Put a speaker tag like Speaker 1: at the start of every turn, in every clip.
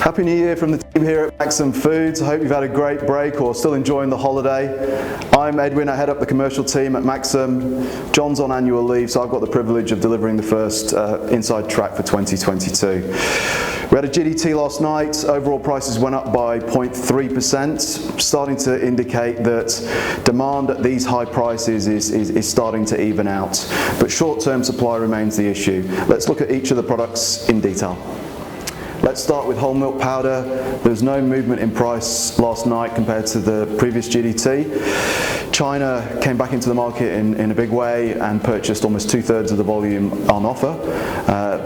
Speaker 1: Happy New Year from the team here at Maxim Foods. I hope you've had a great break or still enjoying the holiday. I'm Edwin, I head up the commercial team at Maxim. John's on annual leave, so I've got the privilege of delivering the first inside track for 2022. We had a GDT last night. Overall prices went up by 0.3%, starting to indicate that demand at these high prices is starting to even out. But short-term supply remains the issue. Let's look at each of the products in detail. Let's start with whole milk powder. There was no movement in price last night compared to the previous GDT. China came back into the market in a big way and purchased almost 2/3 of the volume on offer,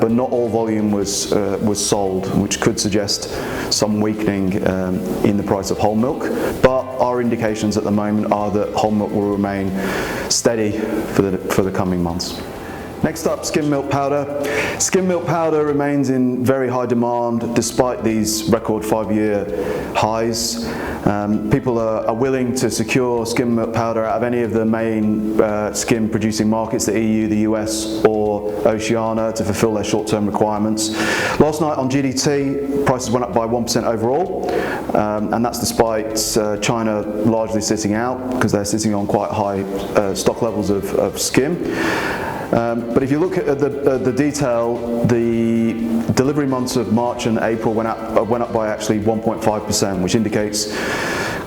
Speaker 1: but not all volume was sold, which could suggest some weakening in the price of whole milk. But our indications at the moment are that whole milk will remain steady for the coming months. Next up, skim milk powder. Skim milk powder remains in very high demand despite these record 5-year highs. People are willing to secure skim milk powder out of any of the main skim producing markets, the EU, the US or Oceania, to fulfill their short-term requirements. Last night on GDT, prices went up by 1% overall, and that's despite China largely sitting out because they're sitting on quite high stock levels of skim. But if you look at the detail, the delivery months of March and April went up by actually 1.5%, which indicates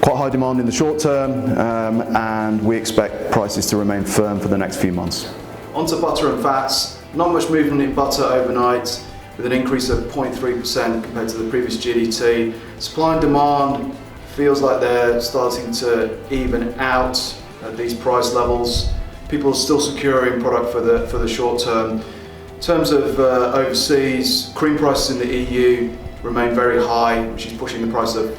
Speaker 1: quite high demand in the short term, and we expect prices to remain firm for the next few months. On to butter and fats. Not much movement in butter overnight, with an increase of 0.3% compared to the previous GDT. Supply and demand feels like they're starting to even out at these price levels. People are still securing product for the short term. In terms of overseas, cream prices in the EU remain very high, which is pushing the price of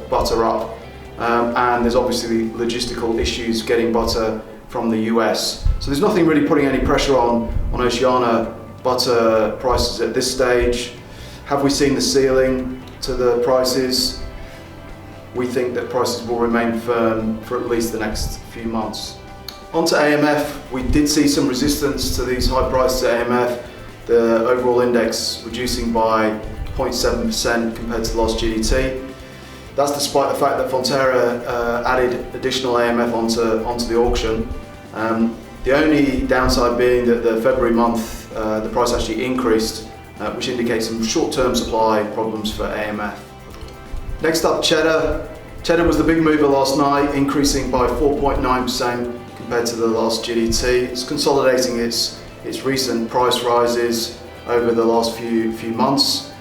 Speaker 1: butter up. And there's obviously logistical issues getting butter from the US. So there's nothing really putting any pressure on Oceania butter prices at this stage. Have we seen the ceiling to the prices? We think that prices will remain firm for at least the next few months. On to AMF, we did see some resistance to these high prices at AMF, the overall index reducing by 0.7% compared to the last GDT. That's despite the fact that Fonterra added additional AMF onto the auction. The only downside being that the February month, the price actually increased, which indicates some short-term supply problems for AMF. Next up, cheddar. Cheddar was the big mover last night, increasing by 4.9%. Compared to the last GDT. It's consolidating its recent price rises over the last few months.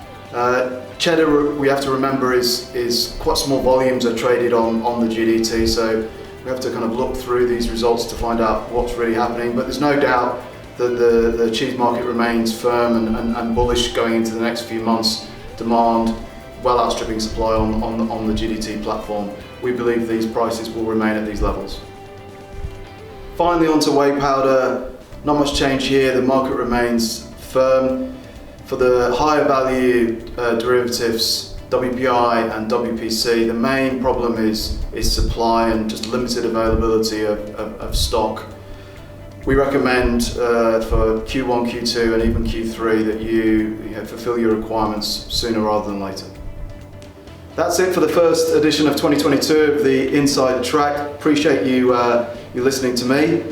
Speaker 1: Cheddar, we have to remember, is quite small volumes are traded on the GDT, so we have to kind of look through these results to find out what's really happening. But there's no doubt that the cheese market remains firm and bullish going into the next few months. Demand well outstripping supply on the GDT platform. We believe these prices will remain at these levels. Finally, on to whey powder. Not much change here, the market remains firm. For the higher value derivatives, WPI and WPC, the main problem is supply and just limited availability of stock. We recommend for Q1, Q2 and even Q3 that you fulfill your requirements sooner rather than later. That's it for the first edition of 2022 of the Inside Track. Appreciate you listening to me.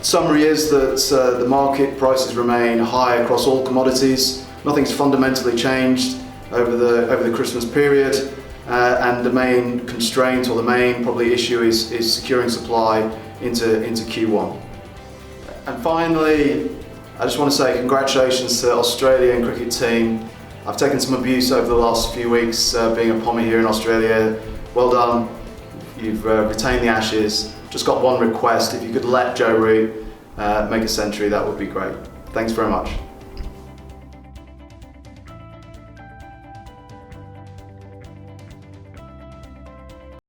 Speaker 1: Summary is that the market prices remain high across all commodities. Nothing's fundamentally changed over the Christmas period, and the main constraint or the main probably issue is securing supply into Q1. And finally, I just want to say congratulations to the Australian cricket team. I've taken some abuse over the last few weeks being a pommy here in Australia. Well done, you've retained the Ashes. Just got one request, if you could let Joe Root make a century, that would be great. Thanks very much.